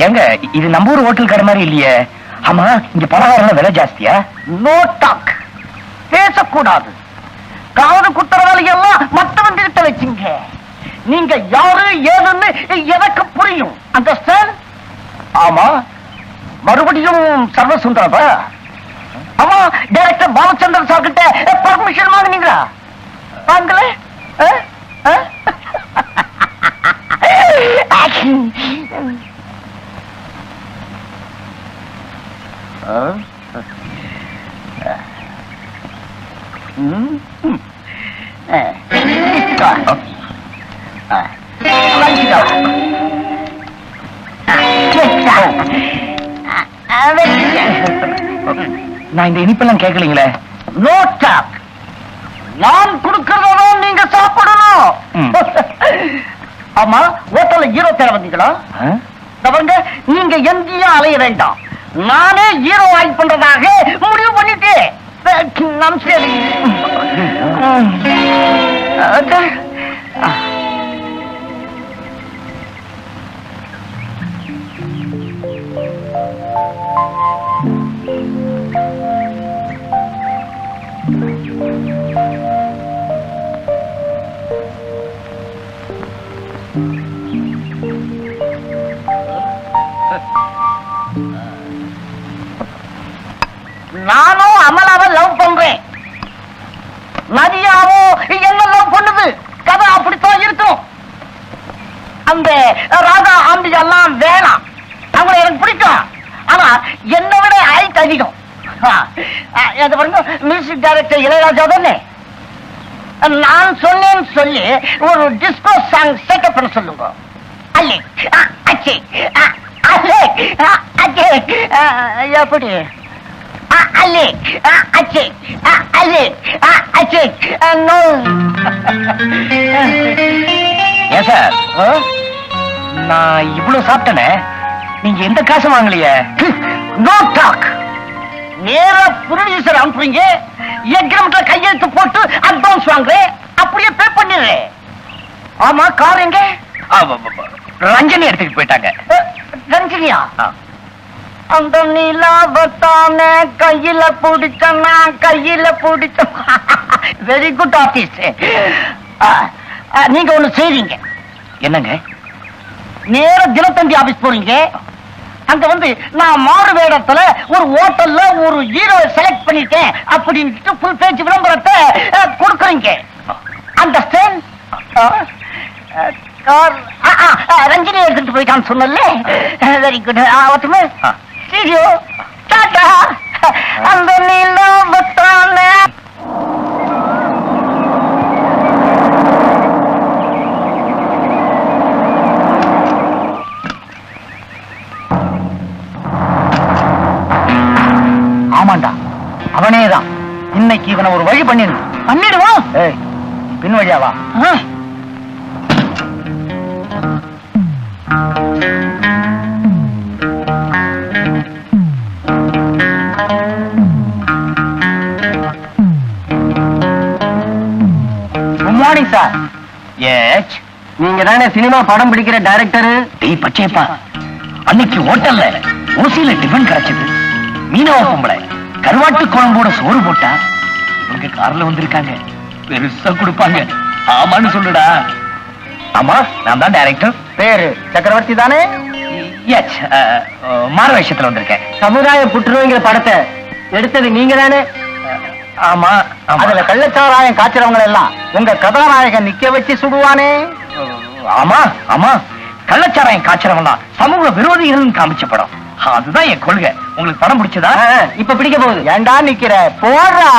எங்க இது நம்ம ஊர் ஹோட்டல் கடை மாதிரி இல்லையே. ஆமா, இங்க பலகாரம் விலை ஜாஸ்தியா? நோ டாக், பேசக்கூடாது. காது குத்துற வேலையெல்லாம் மத்தவங்க கிட்ட வச்சுங்க. நீங்க யாரு ஏதுன்னு எனக்கு புரியும். அண்டர்ஸ்டாண்ட்? ஆமா, மறுபடியும் சர்வசுந்தரப்பா. ஆமா, டைரக்டர் பாலச்சந்திரன் சார் கிட்ட பர்மிஷன் வாங்கினீங்களா? வாங்கல? நான் இந்த இனிப்பெல்லாம் கேட்கலீங்களே. No talk. நான் கொடுக்கறதும் நீங்க சாப்பிடணும். ஆமா, ஹோட்டல்ல ஹீரோ தேட வந்தீங்களா? நீங்க எங்கேயும் அலைய வேண்டாம். நானே ஹீரோ ஆக்ட் பண்றதாக முடிவு பண்ணிட்டு நம் சரி. நானும் அமலாவை லவ் பண்றேன். நதியாவும் என்ன லவ் பண்ணுது. கதை அப்படித்தான் இருக்கும். அந்த ராதா ஆம்பி எல்லாம் வேணாம். அவங்களை எனக்கு பிடிக்கும். ஆனா என்னை விட ஹைட் அதிகம். மியூசிக் டைரக்டர் இளையராஜா தானே. நான் சொன்னேன்னு சொல்லி ஒரு டிஸ்கோ சாங் செட்டப் பண்ண சொல்லுங்க. எப்படி? நான் இவ்வளவு சாப்பிட்டேனே, நீங்க எந்த காசு வாங்கலையே. No talk. நேரா ப்ரொடியூசர் அனுப்புறீங்க, எக்ரிமெண்ட்ல கையெழுத்து போட்டு அட்வான்ஸ் வாங்குறேன், அப்படியே பே பண்ணிடுறேன். ஆமா, கார் எங்க? ரஞ்சனி எடுத்துட்டு போயிட்டாங்க. ரஞ்சனியா? அந்த நிலாவத்தான கையில பிடிச்சனா, கையில பிடிச்ச. Very good office. நீங்க ஒண்ணு செய்றீங்க. என்னங்க? நேர தினத்தந்தி ஆபீஸ் போறீங்க. அங்க வந்து நான் மாறு வேடத்துல ஒரு ஹோட்டல்ல ஒரு ஹீரோ செலக்ட் பண்ணிட்டேன் அப்படின்னு ஃபுல் பேஜ் விளம்பரத்தை கொடுக்குறீங்க. அண்டர்ஸ்டாண்ட்? ரஞ்சினி எடுத்துட்டு போயிட்டான்னு சொன்னல. Very good. ஓட்டுமே ஸ்டூடியோ. டாடா. அந்த நிலாவத்தான. ஆமாண்டா, அவனேதான். இன்னைக்கு இவனை ஒரு வழி பண்ணிடுவான். பின் வழியாவா? Good morning sir. எஸ், நீங்க தானே சினிமா படம் பிடிக்கிற டைரக்டர்? டேய் பச்சேப்பா, அன்னைக்கு ஹோட்டல்ல ஓசியில டிஃபன் கிடைச்சது. மீனவ பொம்பளை கருவாட்டு குழம்போட சோறு போட்டா இவங்க கார்ல வந்திருக்காங்க. பெருசா கொடுப்பாங்க. ஆமான்னு சொல்லுடா. ஆமா, நான் தான் டைரக்டர். பேரு சக்கரவர்த்தி தானே? எஸ், மாறு வேஷத்துல வந்திருக்கேன். சமுதாய புற்றுநோய்ங்கிற படத்தை எடுத்தது நீங்க தானே? ஆமா. அதுல கள்ளச்சாராயம் காய்ச்சறவங்க எல்லாம் உங்க கதாநாயகன் நிக்க வச்சு சுடுவானே. ஆமா ஆமா, கள்ளச்சாராயம் காய்ச்சறவங்க சமூக விரோதிகள் காமிச்ச படம். அதுதான் என் கொள்கை. உங்களுக்கு படம் பிடிச்சதா? இப்ப பிடிக்க போகுது. ஏண்டா நிக்கிற? போடுறா.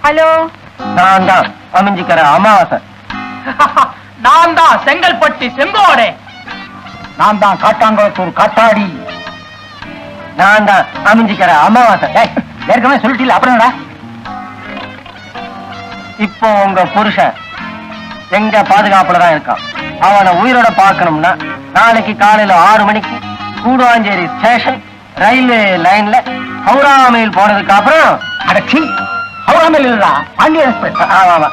ஹலோ, நான் தான் அமைஞ்சிக்கிற அமாவாசை. நான் தான் செங்கல்பட்டி செங்கோடே. நான் தான் காட்டாங்குளத்தூர் காட்டாடி. நான் தான் அமைஞ்சிக்கிற அமாவாசை. ஏற்கனவே சொல்லிட்டீங்க, அப்புறம் இப்போ உங்க புருஷன் எங்க பாதுகாப்புல தான் இருக்கான். அவனை உயிரோட பார்க்கணும்னா நாளைக்கு காலையில 6 மணிக்கு கூடுவாஞ்சேரி ஸ்டேஷன் ரயில்வே லைன்ல ஹவுரா மெயில் போனதுக்கு அப்புறம் அடச்சி ஹவுரா மெயில் இல்லடா, பாண்டியன் எக்ஸ்பிரஸ். ஆமா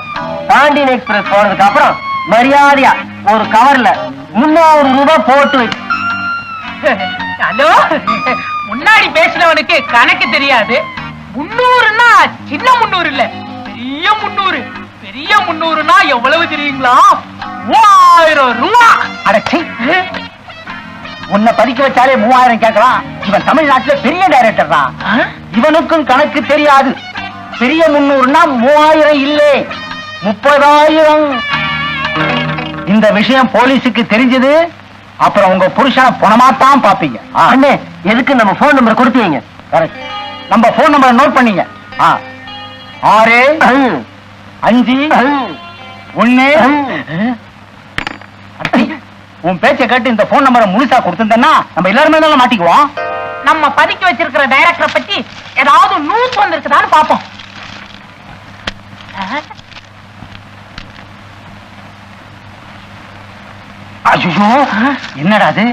பாண்டியன் எக்ஸ்பிரஸ் போனதுக்கு அப்புறம் மரியாதையா ஒரு கவர்ல 300 ரூபாய் போட்டு வை. ஹலோ, முன்னாடி பேசினவனுக்கு கணக்கு தெரியாது. 300ன்னா சின்ன 300 இல்ல, பெரிய 300. பெரிய 300ன்னா எவ்வளவு தெரியுங்களா? 3000 ரூபா. அடச்சி, உன்னை படிக்க வச்சாலே 3000 கேட்கலாம். இவன் தமிழ்நாட்டுல பெரிய டைரக்டர் தான். இவனுக்கும் கணக்கு தெரியாது. பெரிய 300ன்னா 3000 இல்லை, 30,000. இந்த விஷயம் போலீஸுக்கு தெரிஞ்சது, அப்புறம் உங்க புருஷனை பணமாத்தான் பாப்பீங்க. அண்ணே, எதுக்கு நம்ம போன் நம்பர் கொடுத்தீங்க? கரெக்ட். நம்ம போன் நம்பரை நோட் பண்ணீங்க. 6 5 1. உன் பேச்சை கேட்டு இந்த போன் நம்பரை முழுசா கொடுத்திருந்தேன்னா நம்ம எல்லாருமே தான் மாட்டிக்குவோம். நம்ம பதுக்கி வச்சிருக்கிற டைரக்டரை பத்தி ஏதாவது நியூஸ் வந்திருக்குதான்னு பாப்போம். ஐயோ, என்னடா அது?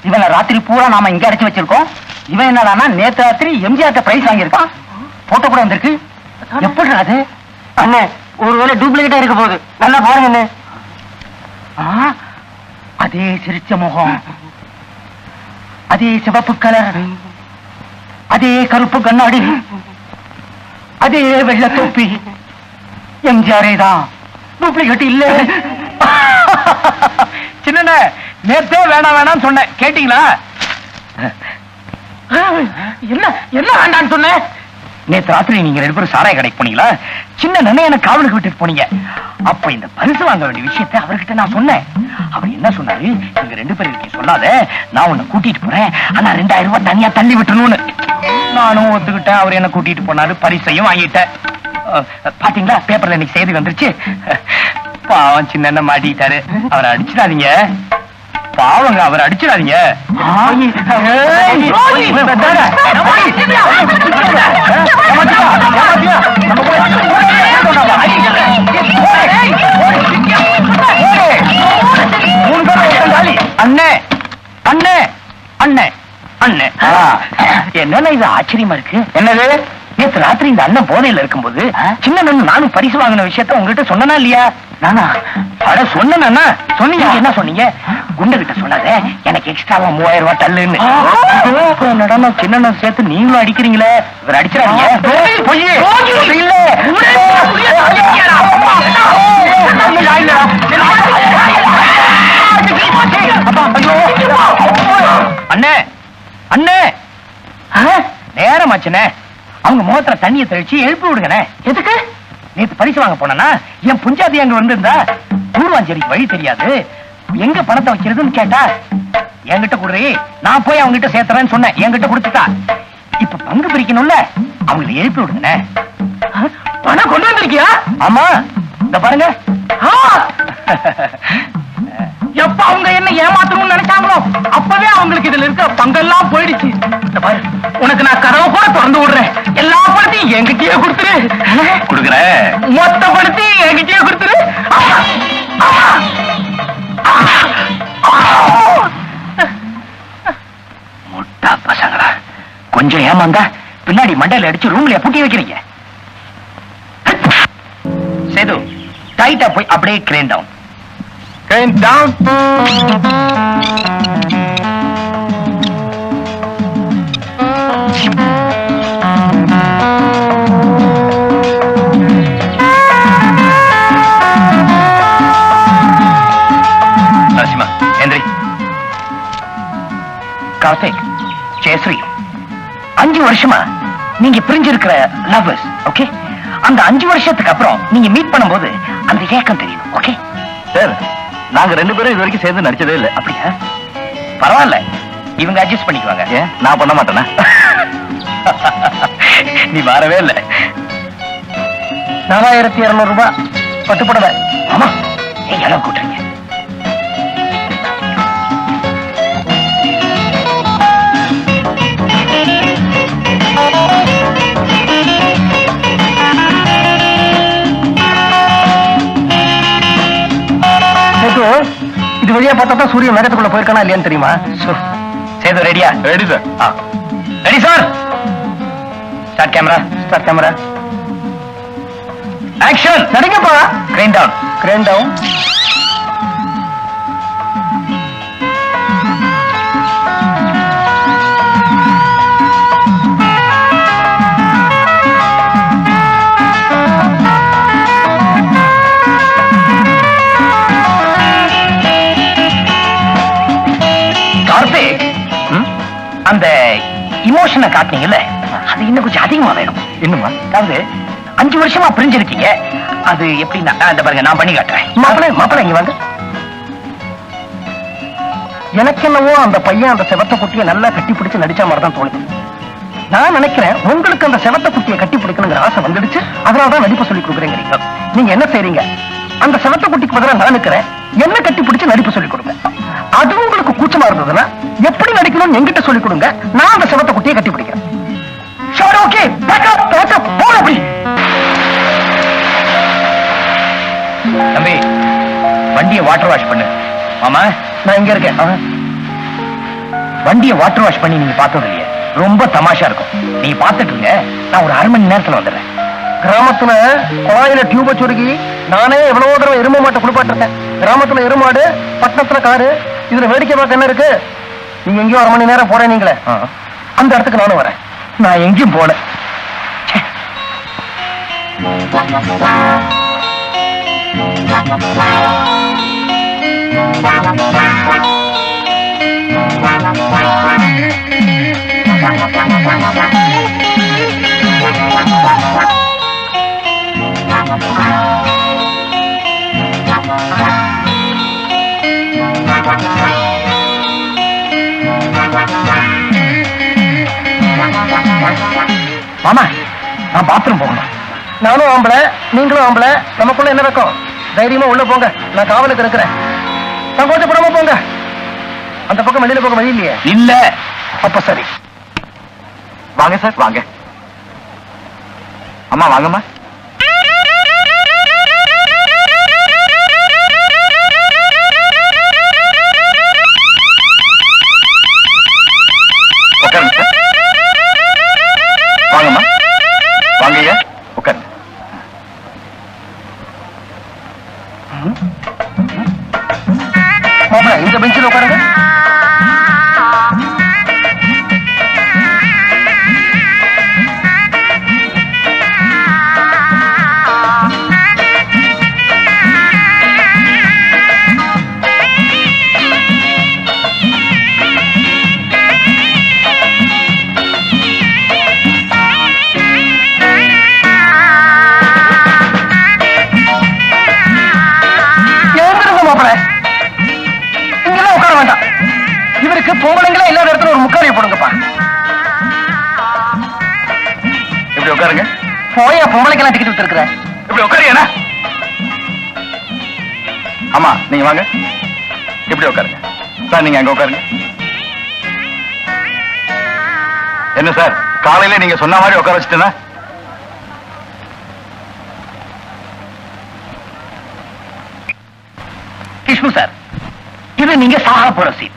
இவனை ராத்திரி பூரா நாம இங்க அடைச்சு வச்சிருக்கோம். இவன் என்னடானா நேத்து ராத்திரி எம்ஜிஆர் பிரைஸ் வாங்கியிருக்கான். போட்டோ கூட வந்திருக்கு. எப்படி அது? அண்ணே, ஒருவேளை டூப்ளிகேட்டா இருக்க போகுது. நல்லா பாருங்க அண்ணே. அதே சிரிச்ச முகம், அதே சிவப்பு கலர், அதே கருப்பு கண்ணாடி, அதே வெள்ளை தொப்பி. எம்ஜிஆரே தான், டூப்ளிகேட் இல்ல. சின்ன நேத்தே வேணாம் வேணாம்னு சொன்னேன், கேட்டீங்களா? என்ன என்ன வேண்டான்னு சொன்ன? நேத்து ராத்திரி நீங்க 2 பேரும் சாராய கடைக்கு போனீங்களா? சின்ன நன்னை காவலுக்கு விட்டுட்டு போனீங்க. அப்ப இந்த பரிசு வாங்க வேண்டிய விஷயத்தை அவர்கிட்ட நான் சொன்னேன். அவர் என்ன சொன்னாரு? நீங்க 2 பேரும் இருக்கீங்க, சொல்லாத, நான் உன்னை கூட்டிட்டு போறேன், ஆனா 2000 ரூபாய் தனியா தள்ளி விட்டுணும்னு. நானும் ஒத்துக்கிட்டேன். அவர் என்ன கூட்டிட்டு போனாரு, பரிசையும் வாங்கிட்டேன். பாத்தீங்களா, பேப்பர்ல இன்னைக்கு செய்தி வந்துருச்சு. பாவம் சின்ன மாட்டிட்டாரு. அவரை அடிச்சிடாதீங்க, பாவங்க, அவர் அடிச்சிடாதீங்க. அண்ணே அண்ணே அண்ணே அண்ணே, என்னன்னா இது ஆச்சரியமா இருக்கு. என்னது? நேற்று ராத்திரி இந்த அண்ணன் போதையில இருக்கும்போது சின்ன நானும் பரிசு வாங்கின விஷயத்த உங்ககிட்ட சொன்னா இல்லையா? நானா? அட சொன்னா சொன்னீங்க. என்ன சொன்னீங்க? குண்டகிட்ட சொன்னாத, எனக்கு எக்ஸ்ட்ராவா 3000 ரூபாய் தள்ளுன்னு. நடனா சின்ன சேர்த்து நீங்களும் அடிக்கிறீங்களே, இவர் அடிச்சிடாதீங்க. இல்ல அண்ணே அண்ணே, நேரமாச்சுனே. அவங்க முகத்துல தண்ணியை தெளிச்சு எழுப்பி விடுங்கண்ணே. எதுக்கு? நேத்து பரிசு வாங்க போனா என் புஞ்சாதி அங்க வந்திருந்தா, கூடுவாஞ்சேரிக்கு வழி தெரியாது, எங்க பணத்தை வைக்கிறதுன்னு கேட்டா, என்கிட்ட குடுறி, நான் போய் அவங்க கிட்ட சேர்த்துறேன்னு சொன்னேன். என்கிட்ட கொடுத்துட்டா. இப்ப பங்கு பிரிக்கணும்ல, அவங்களை எழுப்பி விடுங்கண்ணே. பணம் கொண்டு வந்திருக்கியா? ஆமா, இந்த பாருங்க. எப்ப அவங்க என்ன ஏமாத்தணும்னு நினைச்சாங்களோ அப்பவே அவங்களுக்கு இதுல இருக்க பங்கெல்லாம் போயிடுச்சு. உனக்கு நான் கதவை கூட திறந்து விடுறேன். எல்லா பணத்தையும் என்கிட்டயே கொடுத்துரு. கொடுக்குறேன். மொத்த பணத்தையும் என்கிட்டயே கொடுத்துரு. முட்டா பசங்களா, கொஞ்சம் ஏமாந்தா பின்னாடி மண்டையில அடிச்சு ரூம்ல பூட்டி வைக்கிறீங்க. சேது, டைட்டா போய் அப்படியே crane down. Crane down. Narasimha, எந்திரி. கார்த்திக், ஜெயஸ்ரீ, 5 வருஷமா நீங்க பிரிஞ்சிருக்கிற லவ்வர்ஸ். ஓகே, அந்த 5 வருஷத்துக்கு அப்புறம் நீங்க மீட் பண்ணும்போது அந்த ஏக்கம் தெரியும். ஓகே சார், நாங்க 2 பேரும் இது வரைக்கும் சேர்ந்து நடிச்சதே இல்லை. அப்படியா? பரவாயில்ல, இவங்க அட்ஜஸ்ட் பண்ணிக்குவாங்க. ஏன் நான் பண்ண மாட்டேனா? நீ வரவே இல்லை. 4200 ரூபாய் பட்டுப்படவை. ஆமா, நீங்க அளவு கூட்டுறீங்க. இது வழியா பார்த்தா தான் சூரியன் மேகத்துக்குள்ள போயிருக்கானா இல்லையான்னு தெரியுமா? சேது ரெடியா? Ready sir. Ready sir. Start camera. Start camera. Action. நடிங்கப்பா. Crane down. Crane down. அந்த இமோஷனை காட்டினீங்கல்ல, அது இன்னும் கொஞ்சம் அதிகமா வேணும். இன்னுமா? அதாவது 5 வருஷமா பிரிஞ்சிருக்கீங்க, அது எப்படின்னா அந்த பாருங்க நான் பண்ணி காட்டுறேன். மாப்பிள்ளை இங்க வாங்க. எனக்கு என்னவோ அந்த பையன் அந்த செவத்த குட்டியை நல்லா கட்டி பிடிச்சு நடிச்ச மாதிரி தான் தோணுது. நான் நினைக்கிறேன் உங்களுக்கு அந்த செவத்த குட்டியை கட்டி பிடிக்கணுங்கிற ஆசை வந்துடுச்சு, அதனாலதான் நடிப்பு சொல்லி கொடுக்குறேங்க. நீங்க என்ன செய்றீங்க, அந்த செவத்த குட்டிக்கு பதிலா நான் நிக்கிறேன், என்ன கட்டி பிடிச்சு நடிப்பு சொல்லி கொடுங்க. அது உங்களுக்கு கூச்சமா இருந்ததுன்னா எப்படி நடிக்கணும்னு என்கிட்ட சொல்லி கொடுங்க, நான் அந்த செவத்த குட்டியை கட்டி பிடிக்கிறேன். சரி, ஓகே. போல அப்படி. தம்பி, வண்டியை வாட்டர் வாஷ் பண்ணு. மாமா, நான் இங்க இருக்கேன். வண்டியை வாட்டர் வாஷ் பண்ணி நீங்க பார்த்தது இல்லையே, ரொம்ப தமாஷா இருக்கும். நீங்க பார்த்துட்டு இருங்க, நான் ஒரு 1/2 மணி நேரத்துல வந்துடுறேன். கிராமத்துல குழாயில டியூப சுருகி நானே எவ்வளவோ தடவை எரும மாட்டை குளிப்பாட்டிருக்கேன். கிராமத்துல எருமாடு, பட்டணத்துல காரு. இதுல வேடிக்கை பார்க்க என்ன இருக்கு? நீங்க எங்கேயும் 1/2 மணி நேரம் போறேன் நீங்களே, அந்த இடத்துக்கு நானும் வரேன். நான் எங்கேயும் போல. மாமா, நான் பாத்ரூம் போகணும். நானும் ஆம்பளை, நீங்களும் ஆம்பளை, நமக்குள்ள என்ன வைக்கும்? தைரியமா உள்ள போங்க, நான் காவலுக்கு இருக்கிறேன். சங்கோச்சப்படாம போங்க. அந்த பக்கம் வெளியில போக வழி இல்லையே? இல்ல. அப்ப சரி, வாங்க சார், வாங்க. அம்மா வாங்கம்மா. உட்காருங்க சார். வாங்கம்மா, வாங்கய்யா, உட்காருங்க. மாமா, இந்த பெஞ்சில் உட்காருங்க. இங்கெல்லாம் உட்கார வேண்டாம். இவருக்கு பொம்பளைங்களே இல்லாத இடத்துல ஒரு முக்காரியை போடுங்கப்பா. இப்படி உட்காருங்க. போயா பொம்பளைக்கெல்லாம் டிக்கெட் விட்டுருக்குற. இப்படி உட்காருங்க. ஆமா, நீங்க வாங்க. இப்படி உட்காருங்க சார். நீங்க அங்க உட்காருங்க. என்ன சார், காலையில நீங்க சொன்ன மாதிரி உட்கார வச்சுட்டேன்னா? கிஷ்ணு சார், இது நீங்க சாக போற சீன்.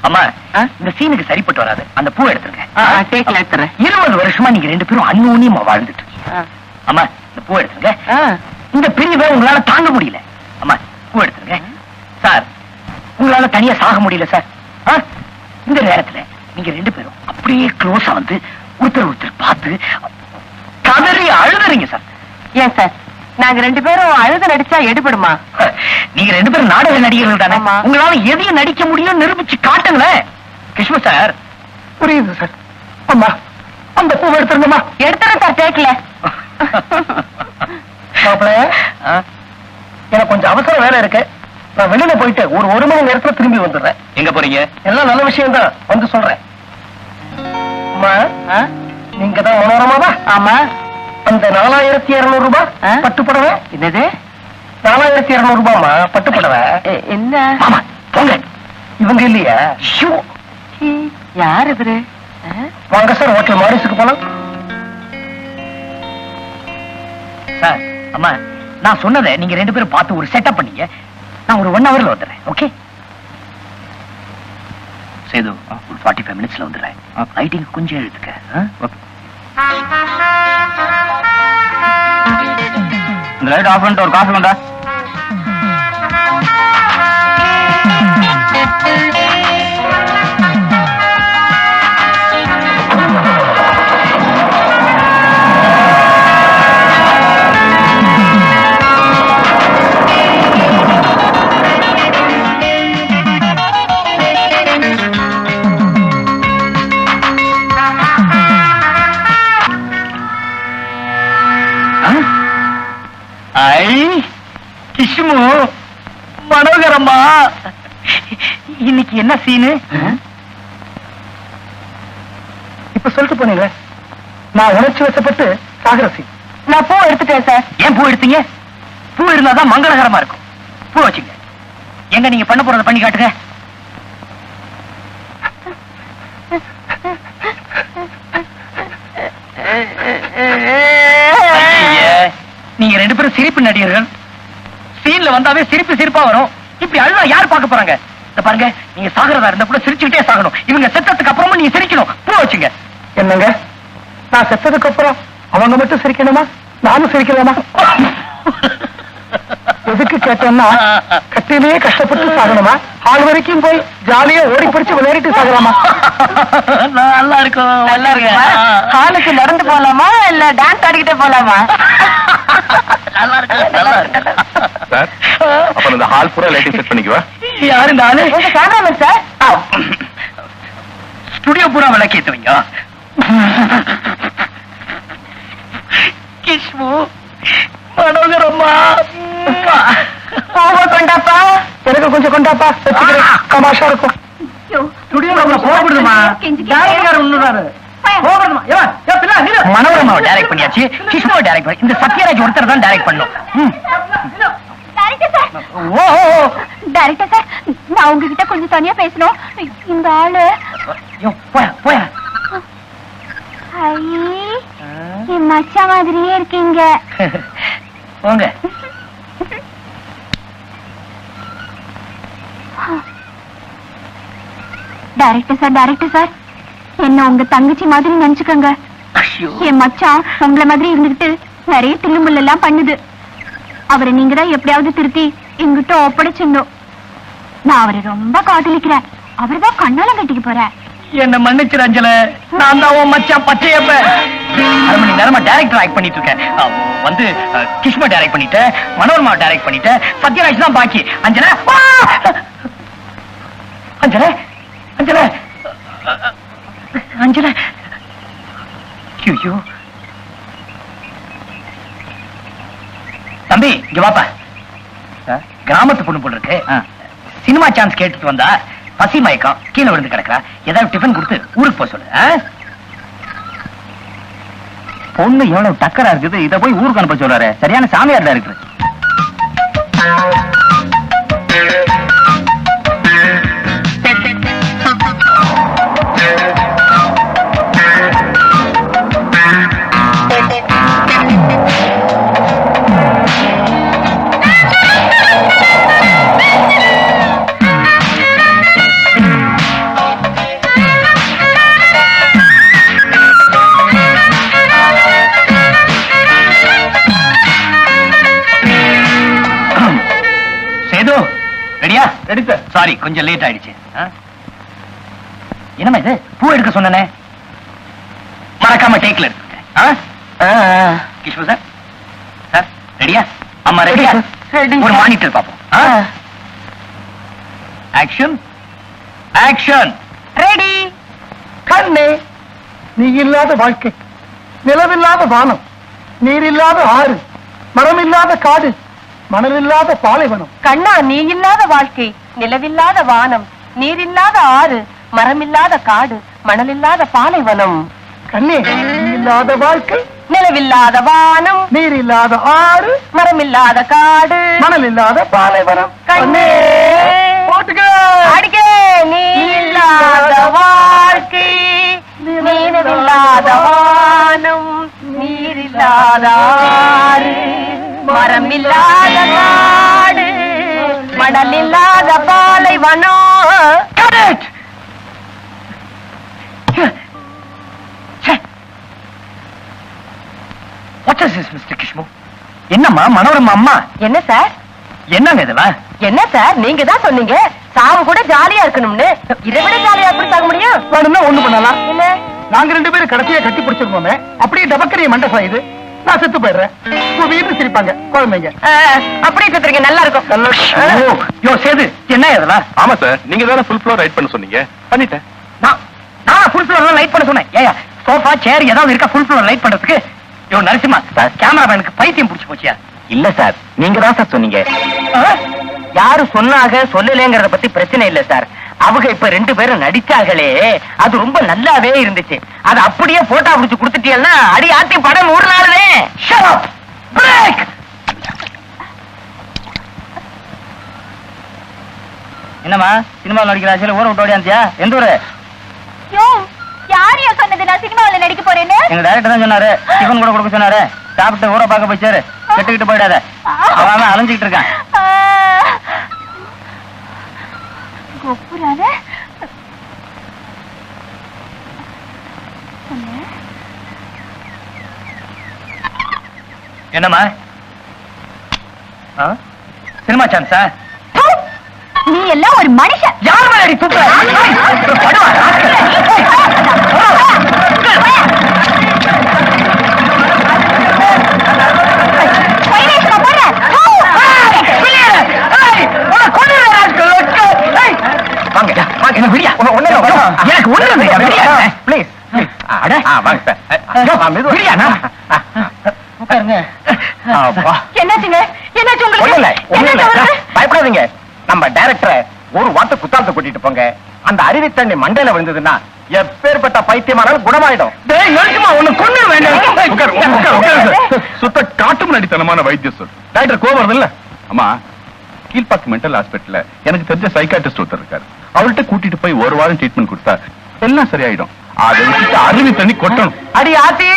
அம்மா, இந்த சீனுக்கு சரிப்பட்டு வராது. அந்த பூ எடுத்துருங்க. 20 வருஷமா நீங்க 2 பேரும் அந்யோன்யமா வாழ்ந்துட்டு இருக்கீங்க. அம்மா, இந்த பூ எடுத்துருங்க. இந்த பிரிவை உங்களால தாங்க முடியல. அம்மா, பூ எடுத்துருங்க. சார், உங்களால தனியா சாக முடியல சார். இந்த நேரத்துல நீங்க 2 பேரும் அப்படியே க்ளோஸா வந்து ஒருத்தர் பார்த்து கதறி அழுதுறீங்க சார். ஏன் சார், நாங்க 2 பேரும் அழுது நடிச்சா எடுபடுமா? நீங்க 2 பேரும் நாடக நடிகர்கள் தானே, ஆமா. உங்களால எதையும் நடிக்க முடியும், நிரூபிச்சு காட்டுங்களேன். கிருஷ்ண சார். புரியுது சார். அம்மா, அந்த பூவை எடுத்துருங்கம்மா. எடுத்துறேன் சார், கேட்கல. மாப்பிள்ள, எனக்கு கொஞ்சம் அவசர வேலை இருக்கு. நான் வெளியில போயிட்டு ஒரு 1 மணி நேரத்துல திரும்பி வந்துடுறேன். எங்க போறீங்க? எல்லாம் நல்ல விஷயம் தான், வந்து சொல்றேன். அம்மா, நீங்க தான் மனோரமாவா? ஆமா. அந்த 4200 ரூபாய் பட்டு புடவை. என்னது? 4200 ரூபாய்மா பட்டு புடவை. என்ன? ஆமா, போங்க. இவங்க இல்லையா? யார் இவரு? வாங்க சார், ஹோட்டல் மாரிஸுக்கு போலாம். சார், அம்மா, நான் சொன்னதை நீங்க 2 பேரும் பார்த்து ஒரு செட்டப் பண்ணீங்க. நான் ஒரு 1 hourல வந்துடுறேன். ஓகே சேது, ஒரு 45 minutesல வந்துடுறேன். லைட்டிங் கொஞ்சம் எழுதுக்க. இந்த லைட் ஆஃப் பண்ணிட்டு ஒரு காஃபி கொண்டா. கிஷ்மு, மனோகரம்மா, இன்னைக்கு என்ன சீனு? இப்ப சொல்லிட்டு போனீங்க, நான் உணர்ச்சி வசப்பட்டு சாகர சீன். நான் பூ எடுத்துட்டேன் சார். ஏன் பூ எடுத்தீங்க? பூ இருந்தாதான் மங்களகரமா இருக்கும். பூ வச்சுங்க. எங்க நீங்க பண்ண போறத பண்ணி காட்டுங்க. நீங்க 2 பேரும் சிரிப்பு நடிகர்கள். சீன்ல வந்தாவே சிரிப்பா வரும். இப்படி அழுவா யார் பார்க்க போறாங்க? இந்த பாருங்க, நீங்க சாகரதா இருந்தா கூட சிரிச்சுக்கிட்டே சாகணும். இவங்க செத்ததுக்கு அப்புறமும் நீங்க சிரிக்கணும். பூ வச்சுங்க. என்னங்க, நான் செத்ததுக்கு அப்புறம் அவங்க மட்டும் சிரிக்கணுமா, நானும் சிரிக்கலாமா? எதுக்கு கேட்டோம்னா, கட்டிலேயே கஷ்டப்பட்டு சாகணுமா, ஹால் வரைக்கும் போய் ஜாலியா ஓடி பிடிச்சு விளையாடிட்டு சாகலாமா? நல்லா இருக்கும். நல்லா இருக்கு. ஹாலுக்கு நடந்து போலாமா இல்ல டான்ஸ் ஆடிக்கிட்டே போலாமா? நல்லா இருக்கு. நல்லா இருக்கு. சார், அப்ப இந்த ஹால் பூரா லைட்டிங் செட் பண்ணிக்குவா. யாரு இந்த ஆளு? உங்க கேமராமேன் சார். ஸ்டுடியோ பூரா விளக்கேத்துவீங்க. கிஷ்மு, மனோகரம்மா, பூவை கொண்டாப்பா. எனக்கு கொஞ்சம் கொண்டாப்பா, வச்சுக்கிறேன். தமாஷா இருக்கும். மனோரமாவை டைரக்ட் பண்ணியாச்சு, கிஷ்முவை டைரக்ட் பண்ணி இந்த சத்யராஜ் ஒருத்தர் தான் டைரக்ட் பண்ணும். டைரக்டர் சார், நான் உங்ககிட்ட கொஞ்சம் தனியா பேசணும். இந்த ஆளு போயா என் மச்சா மாதிரியே இருக்கீங்க. போங்க. டைரக்டர் சார், என்ன உங்க தங்கச்சி மாதிரி நினைச்சுக்கோங்க. என் மச்சான் உங்களை மாதிரி இருந்துகிட்டு நிறைய தில்லுமுள்ள எல்லாம் பண்ணுது. அவரை நீங்க தான் எப்படியாவது திருத்தி எங்கிட்ட ஒப்படைச்சிடணும். நான் அவரை ரொம்ப காதலிக்கிறேன். அவர்தான் கண்ணாலம் கட்டிக்க போறேன். என்ன மன்னிச்சிரு அஞ்சல, நான் தான் உன் மச்சான் பச்சையப்ப. 1/2 மணி நேரமா டைரக்டர் ஆக்ட் பண்ணிட்டு இருக்கேன். வந்து கிஷ்மா டைரக்ட் பண்ணிட்டேன், மனோரமா டைரக்ட் பண்ணிட்டேன், சத்யராஜ் தான் பாக்கி. அஞ்சல, அஞ்சல, அஞ்சல, அஞ்சல. ஐயோ தம்பி, இங்க வாப்பா. கிராமத்து பொண்ணு போல இருக்கு. சினிமா சான்ஸ் கேட்டுட்டு வந்தா பசி மயக்கம், கீழே விழுந்து கிடக்குறா. ஏதாவது டிஃபன் கொடுத்து ஊருக்கு போக சொல்லு. பொண்ணு எவ்வளவு டக்கரா இருக்குது, இத போய் ஊருக்கு அனுப்ப சொல்றாரு. சரியான சாமியார் தான் இருக்கு. சாரி, கொஞ்சம் லேட் ஆயிடுச்சு. என்னமா இது, பூ எடுக்க சொன்னனே, மறக்காம டேக்ல எடுத்துட்டேன். கிஷ்மு சார், சார் ரெடியா? அம்மா ரெடியா? ஒரு மானிட்டர் பாப்போம். Action, action. ரெடி. கண்ணே, நீ இல்லாத வாழ்க்கை, நிலவில்லாத வானம், நீர் இல்லாத ஆறு, மரம் இல்லாத காடு, மணல் இல்லாத பாலைவனம். கண்ணா, நீ இல்லாத வாழ்க்கை, நிலவில்லாத வானம், நீர் இல்லாத ஆறு, மரம் இல்லாத காடு, மணல் இல்லாத பாலைவனம். கண்ணே, நீ இல்லாத வாழ்க்கை, நிலவில்லாத வானம், நீர் இல்லாத ஆறு, மரம் இல்லாத காடு, மணல் இல்லாத பாலைவனம். கண்ணே போட்டுக்க. அடிக்க. நீ இல்லாத வாழ்க்கை, நிலவில்லாத வானம், நீர் இல்லாத ஆறு, மரம் இல்லாத காடு, மணல் இல்லாத பாலைவனம். என்னம்மா மனோரமா அம்மா? என்ன சார்? என்னங்க இதெல்லாம்? என்ன சார் நீங்க தான் சொன்னீங்க சாவு கூட ஜாலியா இருக்கணும்னு. இதை விட ஜாலியா எப்படி சாக முடியும்? வேணும்னா ஒண்ணு பண்ணலாம். என்ன? நாங்க 2 பேரும் கடைசியா கட்டி பிடிச்சிருக்கோமே, அப்படியே டபக்கரிய மண்டை இது நான் செத்து போயிடுறேன். வீட்டு சிரிப்பாங்க குழந்தைங்க. அப்படியே செத்துறீங்க, நல்லா இருக்கும். யோ சேது, என்ன இதெல்லாம்? ஆமா சார், நீங்க தானே ஃபுல் ஃப்ளோர் ரைட் பண்ண சொன்னீங்க. பண்ணிட்டேன். நான் ஃபுல் ஃப்ளோர் லைட் பண்ண சொன்னேன். ஏயா சோஃபா சேர் ஏதாவது இருக்கா ஃபுல் ஃப்ளோர் லைட் பண்றதுக்கு? யோ நரசிம்மா, கேமராமேனுக்கு பைத்தியம் புடிச்சு போச்சியா? இல்ல சார், நீங்க தான் சார் சொன்னீங்க. யாரு சொன்னாக சொல்லலங்கிறத பத்தி பிரச்சனை இல்ல சார். அவங்க இப்ப 2 பேரும் நடிச்சாங்களே, அது ரொம்ப நல்லாவே இருந்துச்சு. அது அப்படியே போட்டோ புடிச்சு கொடுத்துட்டீங்கன்னா அடி ஆட்டி படம் 1 நாளுதே. Shut up! Break! என்னம்மா சினிமாவில் நடிக்கிற ஆட்சியில் ஊரை விட்டு ஓடியாந்தியா? எந்த ஊரு? யாரையா சொன்னது நான் சினிமாவில் நடிக்க போறேன்னு? எங்க டைரக்டர் தான் சொன்னாரு, டிஃபன் கூட கொடுக்க சொன்னாரு. சாப்பிட்டு ஊரை பார்க்க போய் சேரு, கெட்டுக்கிட்டு போயிடாத. அவன் அலைஞ்சிக்கிட்டு இருக்கான். கொப்புறாத என்னம்மா சினிமா சான்ஸா? நீ எல்லாம் ஒரு மனுஷன். யார் மேலடி தூக்குற? எனக்கு என்னாச்சுங்க? என்னாச்சு உங்களுக்கு? பயப்படாதீங்க. நம்ம டைரக்டரை ஒரு வாட்டு குத்தாலத்தை கூட்டிட்டு போங்க. அந்த அருவி தண்ணி மண்டையில விழுந்ததுன்னா எப்பேற்பட்ட பைத்தியமானாலும் குணமாயிடும். சுத்த காட்டு நடித்தனமான வைத்தியம் சொல். டாக்டர் கோவம் இல்ல. அம்மா, கீழ்பாக்கு மென்டல் ஹாஸ்பிட்டல்ல எனக்கு தெரிஞ்ச சைக்காட்ரிஸ்ட் ஒருத்தர் இருக்காரு. அவர்கிட்ட கூட்டிட்டு போய் 1 வாரம் ட்ரீட்மெண்ட் கொடுத்தா எல்லாம் சரியாயிடும். அதை வச்சுட்டு அருவி தண்ணி கொட்டணும். அடி ஆத்தி,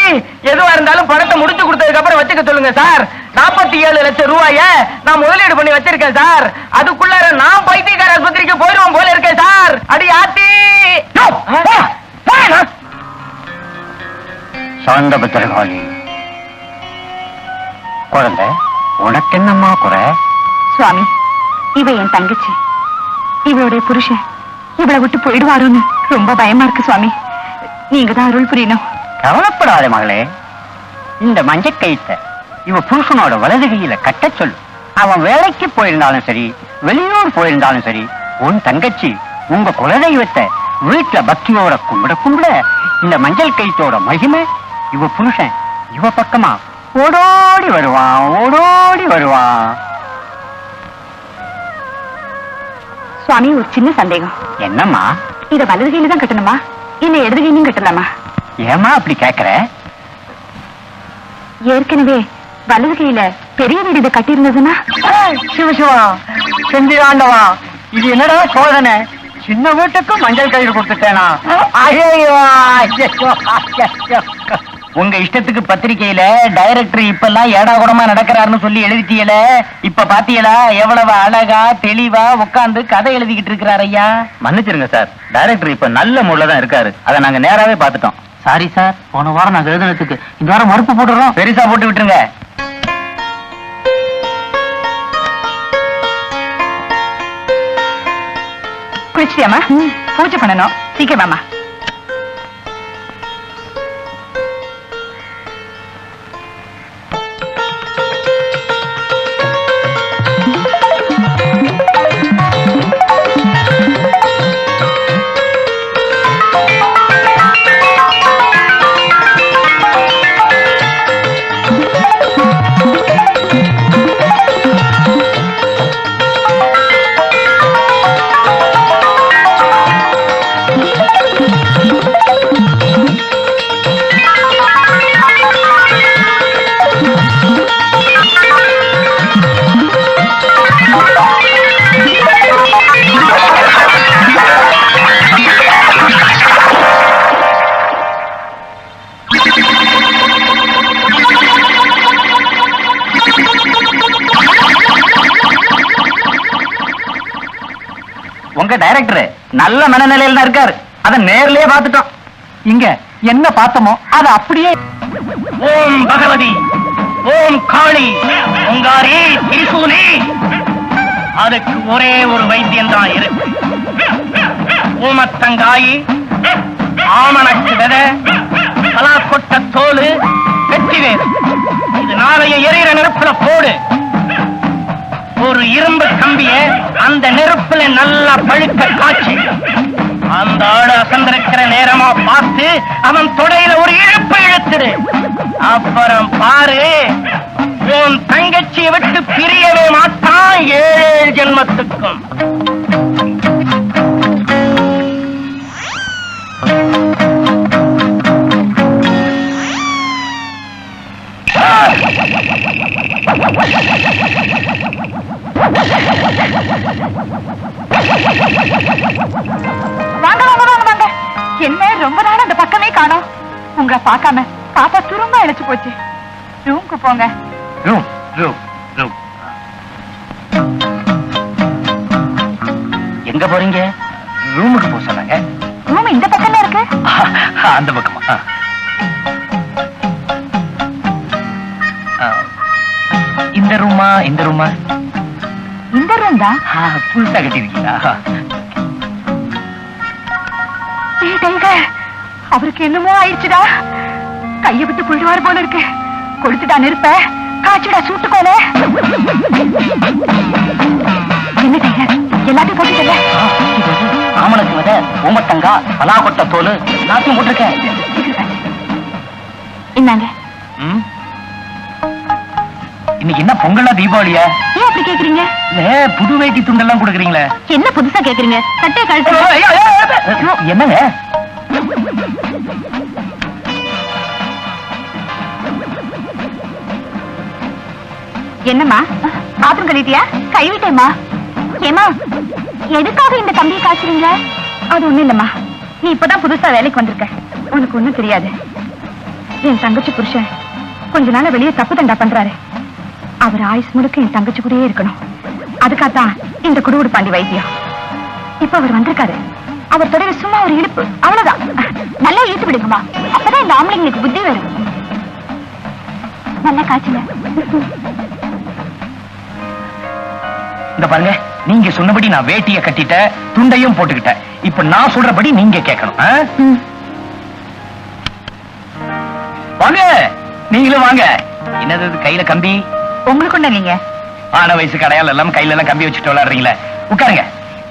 எதுவா இருந்தாலும் பணத்தை முடிச்சு கொடுத்ததுக்கு அப்புறம் வச்சுக்க சொல்லுங்க சார். 47 லட்சம் ரூபாய நான் முதலீடு பண்ணி வச்சிருக்கேன் சார். அதுக்குள்ளார நான் பைத்தியக்கார ஆஸ்பத்திரிக்கு போயிடுவோம் போல இருக்கேன் சார். அடி ஆத்தி. சாந்த பத்திரகாளி குழந்தை, உனக்கு என்னம்மா குறை? சுவாமி, இவ என் தங்கச்சி. இவளுடைய புருஷன் இவளை விட்டு போயிடுவாருன்னு ரொம்ப பயமா இருக்கு சுவாமி. நீங்க தான் அருள் புரியணும். கவலைப்படாத மகளே. இந்த மஞ்சள் கயித்தை இவ புருஷனோட வலது கையில கட்ட சொல்லு. அவன் வேலைக்கு போயிருந்தாலும் சரி, வெளியூர் போயிருந்தாலும் சரி, உன் தங்கச்சி உங்க குலதெய்வத்தை வீட்டுல பக்தியோட கும்பிட இந்த மஞ்சள் கயித்தோட மகிமை இவ புருஷன் இவ பக்கமா ஓடோடி வருவான். சுவாமி, ஒரு சின்ன சந்தேகம். என்னம்மா? இத வலது கையில தான் கட்டணுமா இல்ல இடது கையிலும் கட்டலாமா? ஏமா அப்படி கேக்குற? ஏற்கனவே வலது கையில பெரிய வீடு இதை கட்டி இருந்ததுன்னா? சிவசிவா, செந்திராண்டவா, இது என்னடா சோதனை? சின்ன வீட்டுக்கும் மஞ்சள் கயிறு கொடுத்துட்டேனா? உங்க இஷ்டத்துக்கு பத்திரிகையில டைரக்டர் இப்பெல்லாம் ஏடா கூடமா நடக்கிறாருன்னு சொல்லி எழுதிட்டீல. இப்ப பாத்தீங்களா எவ்வளவு அழகா தெளிவா உட்கார்ந்து கதை எழுதிக்கிட்டு இருக்கிறார் ஐயா. மன்னிச்சிருங்க சார், டைரக்டர் இப்ப நல்ல மூட்ல தான் இருக்காரு. அதை நாங்க நேராவே பாத்துட்டோம். சாரி சார், போன வாரம் நாங்க எழுதுனதுக்கு இந்த வாரம் மறுப்பு போட்டுறோம். பெருசா போட்டு விட்டுருங்க. குளிச்சியாமா? பூஜை பண்ணணும், சீக்கிரமாமா. உங்க டைரக்டர் நல்ல மனநிலையில தான் இருக்காரு. அத நேர்லயே பார்த்துட்டோம். இங்க என்ன பார்த்தோமோ அது அப்படியே. ஓம் பகவதி, ஓம் காளி, ஓங்காரி, திரிசூலி. அதுக்கு ஒரே ஒரு வைத்தியம் தான் இருக்கு. ஊமத்தங்காயி, ஆமணக்கு விதை, பலாக்கொட்ட தோல், வெட்டி வேறு. இது நாளைய எரியிற நெருப்புல போடு. ஒரு இரும்பு கம்பிய அந்த நெருப்புல நல்லா பழுக்க காய்ச்சி அந்த ஆடு அசந்திருக்கிற நேரமா பார்த்து அவன் தொடையில ஒரு இழுப்பு இழுத்துடு. அப்புறம் பாரு, உன் தங்கச்சியை விட்டு பிரியவே மாட்டான் 7 ஜென்மத்துக்கும். வாங்க வாங்க வாங்க வாங்க. என்ன ரொம்ப நாள் அந்த பக்கமே காணோம். உங்களை பார்க்காம பாப்பா துரும்ப இழைச்சு போச்சு. ரூம்க்கு போங்க. Room room room. எங்க போறீங்க? ரூமுக்கு போக சொன்னாங்க. ரூம் இந்த பக்கம்ல இருக்கு. அந்த பக்கமா? இந்த ரூமா? இந்த ரூமா? இந்த ரூம் தான். புதுசா கட்டிருக்கீங்களா? அவருக்கு என்னமோ ஆயிடுச்சுடா. கைய விட்டு போயிடுவாரு போல இருக்கு. கொடுத்துட்டா நெருப்ப, காய்ச்சிடா சூட்டுக்கோல. என்ன டைகர், எல்லாத்தையும் போட்டுட்டல? ஆமணக்கு விதை, ஊமத்தங்கா, பலாக்கொட்ட தோல் எல்லாத்தையும் போட்டிருக்கேன். என்னங்க இன்னைக்கு என்ன பொங்கலா தீபாவளியா? ஏன் அப்படி கேக்குறீங்க? புது வேட்டி துண்டெல்லாம் கொடுக்குறீங்களே. என்ன புதுசா கேக்குறீங்க? சட்டையை கழட்டு. என்னங்க? என்னம்மா, பாத்திரம் கழிட்டியா? கழுவிட்டேம்மா. ஏமா, எதுக்காக இந்த கம்பியை காய்ச்சுறீங்களா? அது ஒண்ணும் இல்லம்மா, நீ இப்பதான் புதுசா வேலைக்கு வந்திருக்க, உனக்கு ஒண்ணும் தெரியாது. என் தங்கச்சி புருஷன் கொஞ்ச நாள வெளியே தப்பு தண்டா பண்றாரு. அவர் ஆயுஸ் முழுக்க என் தங்கச்சி கூடயே இருக்கணும். அதுக்காகத்தான் இந்த குடுகுடு பாண்டி வைத்தியம். இப்ப அவர் வந்திருக்காரு. அவர் தொடர சும்மா ஒரு இழுப்பு, அவ்வளவுதான். நல்லா இழுத்து விடுங்கம்மா, அப்பதான் இந்த ஆம்பளைங்களுக்கு புத்தி வரும். நல்லா காய்ச்சல. இந்த பாருங்க, நீங்க சொன்னபடி நான் வேட்டியை கட்டிட்டேன், துண்டையும் போட்டுக்கிட்டேன். இப்ப நான் சொல்றபடி நீங்க கேட்கணும். வாங்க, நீங்களும் வாங்க. என்னது கையில கம்பி? உங்களுக்கு ஒண்ணு இல்லைங்க. ஆன வயசு கடையால் எல்லாம் கையில எல்லாம் கம்பி வச்சுட்டு விளையாடுறீங்களே. உட்காருங்க,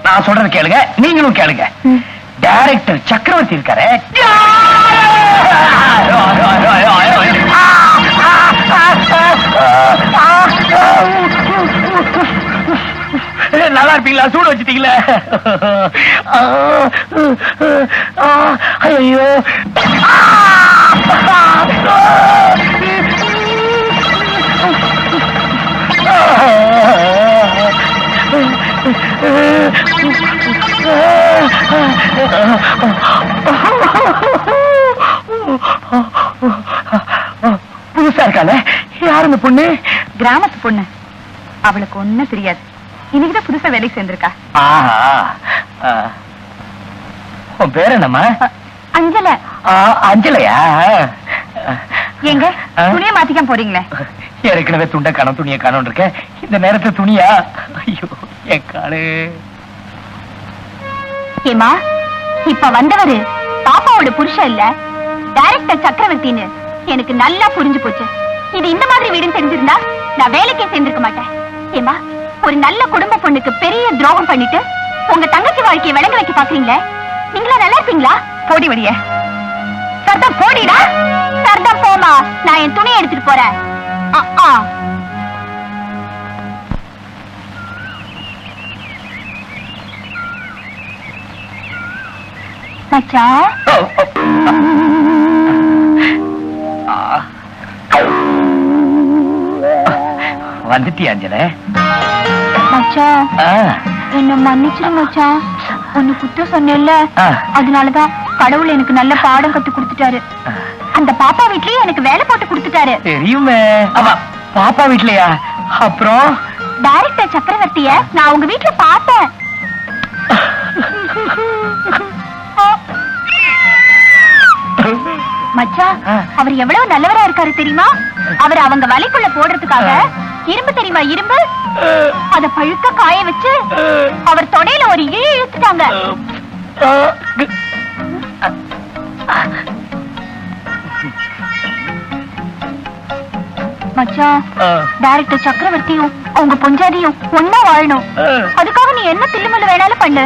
நான் சொல்றது கேளுங்க, நீங்களும் கேளுங்க. டைரக்டர் சக்கரவர்த்தி இருக்காரு. நல்லா இருப்பீங்களா? சூடு வச்சுட்டீங்களா? ஐயோ, புதுசா இருக்கால? யாரு இந்த பொண்ணு? கிராமத்து பொண்ணு, அவளுக்கு ஒண்ணும் தெரியாது. இன்னைக்குதான் புதுசா வேலைக்கு சேர்ந்திருக்கா. உன் பேர் என்னம்மா? அஞ்சல. அஞ்சலையா? எங்க துணியை மாத்திக்காம போறீங்களே? ஏற்கனவே துண்டை காணும், துணியை காணும் இருக்க. இந்த நேரத்துல துணியா? ஐயோ என் காலு. ஏமா, இப்ப வந்தவரு பாப்பாவோட புருஷன் இல்ல, டைரக்டர் சக்கரவர்த்தின்னு எனக்கு நல்லா புரிஞ்சு போச்சு. இது இந்த மாதிரி வீடுன்னு தெரிஞ்சிருந்தா நான் வேலைக்கே சேர்ந்திருக்க மாட்டேன். ஏமா, ஒரு நல்ல குடும்ப பொண்ணுக்கு பெரிய துரோகம் பண்ணிட்டு உங்க தங்கச்சி வாழ்க்கையை விளங்க வைக்க பாக்குறீங்களே, நீங்களா நல்லா இருப்பீங்களா? போடி வடிய. சர்தம் போடிடா. சர்தம் போமா, நான் என் துணியை எடுத்துட்டு போறேன். மச்சான், வந்துட்டியா அஞ்சல? மச்சான் என்ன மன்னிச்சிரு மச்சான். ஒன்னு குத்த சொன்னேல்ல, அதனாலதான் கடவுள் எனக்கு நல்ல பாடம் கத்து கொடுத்துட்டாரு. அந்த பாப்பா வீட்லயே எனக்கு வேலை போட்டு கொடுத்துட்டாரு. தெரியுமே. பாப்பா வீட்லயா? அப்புறம் டைரக்டர் சக்கரவர்த்திய நான் உங்க வீட்டுல பார்த்தேன். மச்சான் அவர் எவ்வளவு நல்லவரா இருக்காரு தெரியுமா? அவர் அவங்க வலைக்குள்ள போடுறதுக்காக இரும்பு தெரியுமா, இரும்பு அத பழுக்க காய வச்சு அவர் தொடையில ஒரு இழி இழுத்துட்டாங்க. மச்சான், டைரக்டர் சக்கரவர்த்தியும் அவங்க பொஞ்சாதியும் ஒன்னா வாழணும். அதுக்காக நீ என்ன தில்லுமுள்ளு வேணாலும் பண்ணு.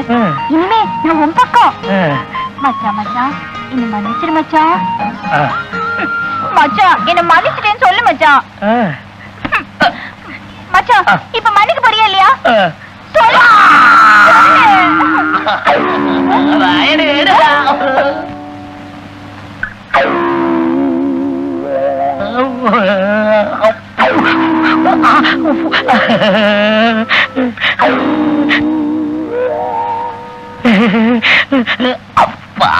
இனிமே நான் உன் பக்கம். மச்சான் மச்சான் என்ன மன்னிச்சிரு மச்சான். மச்சான் என்ன மன்னிச்சிட்டேன்னு சொல்லு மச்சான். மச்சான் இப்ப மன்னிக்க போறியா இல்லையா? சொல்லு. அப்பா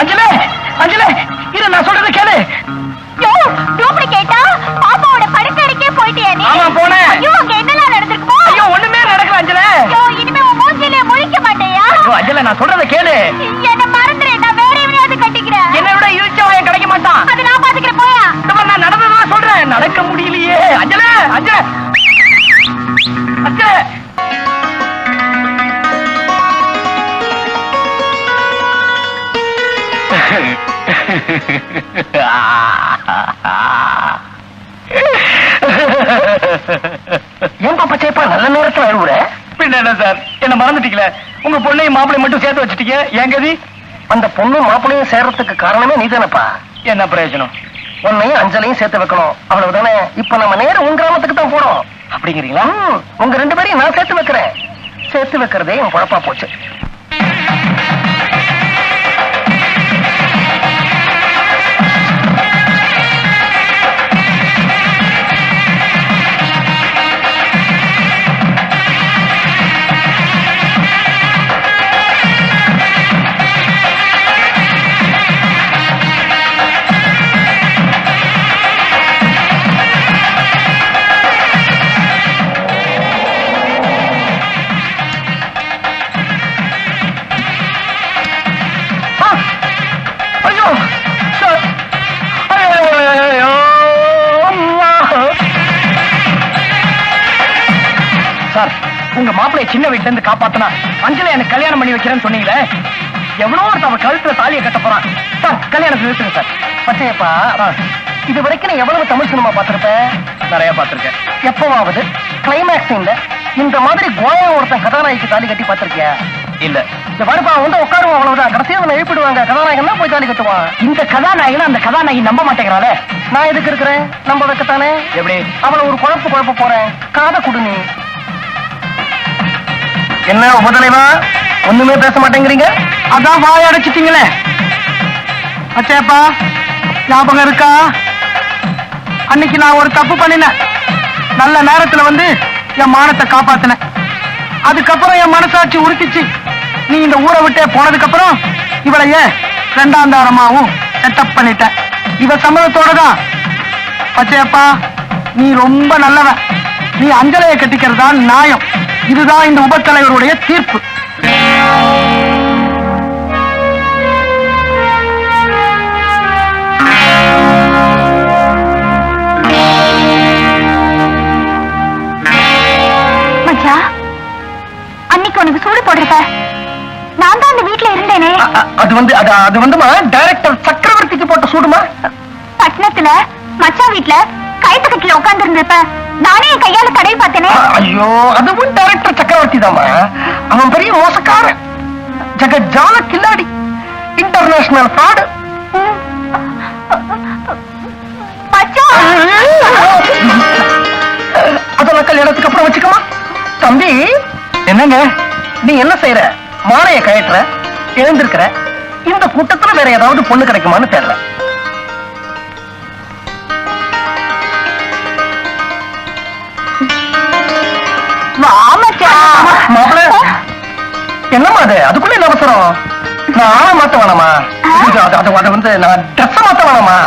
அஞ்சலே, அஞ்சலே, இரு நான் சொல்றது கேளு. டூப்ளிகேட்டா பாப்பாவோட படுக்கறைக்கே போயிட்டியா நீ? ஆமா போனேன். ஐயோ அங்க என்னலாம் நடந்துருக்குமோ? ஐயோ ஒண்ணுமே நடக்கல அஞ்சலே. ஐயோ இனிமே உன் மூஞ்சிலே முழிக்க மாட்டேயா? ஐயோ அஞ்சலே நான் சொல்றத கேளு. என்ன மறந்துரு, நான் வேற எவனையாவது கட்டிக்கிறேன். என்னை விட இழுச்சவன் கிடைக்க மாட்டான். அது நான் பாத்துக்கிறேன் போயா. நான் நடந்ததான் சொல்றேன், நடக்க முடியலையே. அஞ்சலே, அஞ்சலே, அஞ்சலே. ஏன் பாப்பா சேப்பா நல்ல நேரத்துல அழுவுற? பின்ன என்ன சார், என்ன மறந்துட்டீங்களே? உங்க பொண்ணையும் மாப்பிளையும் மட்டும் சேர்த்து வச்சுட்டீங்க, என் கதி? அந்த பொண்ணும் மாப்பிளையும் சேர்றதுக்கு காரணமே நீதானப்பா. என்ன பிரயோஜனம்? உன்னையும் அஞ்சலையும் சேர்த்து வைக்கணும், அவ்வளவுதானே. இப்ப நம்ம நேரம் உங்க கிராமத்துக்கு தான் போறோம். அப்படிங்கிறீங்களா? உங்க 2 பேரையும் நான் சேர்த்து வைக்கிறேன். சேர்த்து வைக்கிறதே என் குழப்பா போச்சு. சார், உங்க மாப்பிளைய சின்ன வீட்டுல இருந்து காப்பாத்தினா அஞ்சலை எனக்கு கல்யாணம் பண்ணி வைக்கிறேன்னு சொன்னீங்களே, எவ்வளவு ஒருத்தவ கழுத்துல தாலியை கட்ட போறான். சார் கல்யாணத்தை நிறுத்துங்க சார். பச்சையப்பா, இது வரைக்கும் நான் எவ்வளவு தமிழ் சினிமா பார்த்திருப்பேன்? நிறைய பார்த்திருக்கேன். எப்பவாவது கிளைமேக்ஸ் இந்த மாதிரி கோவா ஒருத்தன் கதாநாயகிக்கு தாலி கட்டி பார்த்திருக்கியா? இல்ல. இந்த வருப்பா வந்து உட்காருவோம், அவ்வளவுதான். கடைசியா எழுப்பிடுவாங்க, கதாநாயகன் தான் போய் தாலி கட்டுவான். இந்த கதாநாயகன் அந்த கதாநாயகி நம்ப மாட்டேங்கிறாளே. நான் எதுக்கு இருக்கிறேன்? நம்ப வைக்கத்தானே. எப்படி? அவளை ஒரு குழப்ப போறேன். காதை குடு நீ. என்ன உபதலைவா, ஒண்ணுமே பேச மாட்டேங்கிறீங்க? அதான் வாய அடைச்சிட்டீங்களே. அச்சேப்பா, ஞாபகம் இருக்கா? அன்னைக்கு நான் ஒரு தப்பு பண்ணினேன். நல்ல நேரத்துல வந்து என் மானத்தை காப்பாத்தினேன். அதுக்கப்புறம் என் மனசாட்சி உறுத்திச்சு. நீ இந்த ஊரை விட்டே போனதுக்கு அப்புறம் இவளையே 2ஆம் தாரமாவும் செட்டப் பண்ணிட்ட. இவ சம்மதத்தோட தான். பச்சையப்பா, நீ ரொம்ப நல்லவன். நீ அஞ்சலையை கட்டிக்கிறதா நியாயம். இதுதான் இந்த உபத்தலைவருடைய தீர்ப்பு. மச்சா, அன்னைக்கு உனக்கு சூடு போடுறப்ப நான் தான் அந்த வீட்டுல இருந்தேனே. அது வந்துமா டைரக்டர் சக்கரவர்த்திக்கு போட்ட சூடுமா? பட்டணத்துல மச்சா வீட்டுல கைத்து கட்டில உட்கார்ந்து இருந்தப்ப நானே என் கையால தடவை பார்த்தேனே. ஐயோ, அதுவும் டைரக்டர் சக்கரவர்த்தி தாமா. அவன் பெரிய மோசக்காரன், ஜகஜால கில்லாடி, இன்டர்நேஷனல் ஃப்ராட். மச்சா, அதெல்லாம் கல்யாணத்துக்கு அப்புறம் வச்சுக்கமா. தம்பி, என்னங்க நீ என்ன செய்யற? மாலைய கயற்ற, எழுந்திருக்கிற. இந்த கூட்டத்துல வேற ஏதாவது பொண்ணு கிடைக்குமான்னு தெரியல. மாப்பிள்ள, என்னம்மா அது? அதுக்குள்ள என்ன அவசரம்? நான் ஆளை மாத்த வேணாமா? அது வந்து நான் ட்ரெஸ் மாத்த வேணாமா?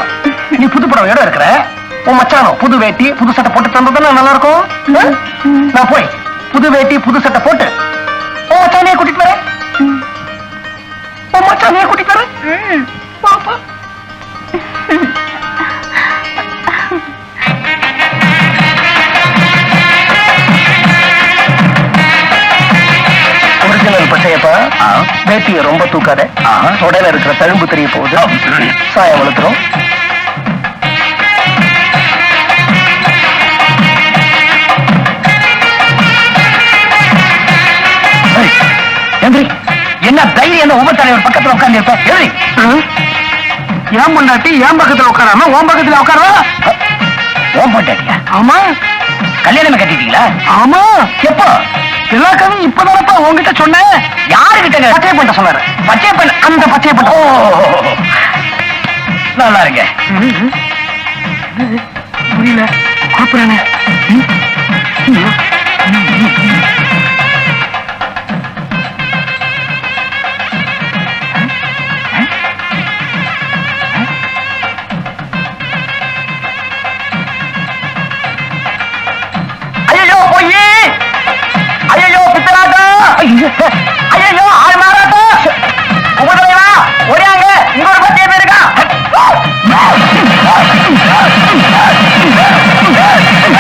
நீ புது படம் அவ்வளவு இடம் இருக்கிற உன் மச்சானோ புது வேட்டி புது சட்டை போட்டு தந்ததுன்னா நல்லா இருக்கும். நான் போய் புது வேட்டி புது சட்டை போட்டு உன் மச்சானையே கூட்டிட்டு வரேன். உன் மச்சானையே கூட்டிட்டு வரேன். பாப்பா ஒரிஜினல் பச்சையப்பா, வேட்டியை ரொம்ப தூக்காத. உடையில இருக்கிற தழும்பு தெரிய போகுது. சாயம் வளர்த்துரும். எந்திரி. என்ன தைரியம் என்ன உபத்தலைவர் பக்கத்துல உட்கார்ந்து இருப்ப? எதிரி ஏன் பொண்டாட்டி ஏன் பக்கத்துல உட்காராம உன் பக்கத்துல உட்காரா? ஓம் பொண்டாட்டியா? ஆமா. கல்யாணமே கட்டிட்டீங்களா? ஆமா. எப்போ? எல்லா கதையும் இப்பதானப்பா உங்ககிட்ட சொன்னேன். யாருகிட்ட? பச்சை பண்ண சொன்னாரு. பச்சை பண்ண அந்த பச்சை பண்ண. ஓ நல்லா இருங்க. புரியல. கூப்பிடுறானே.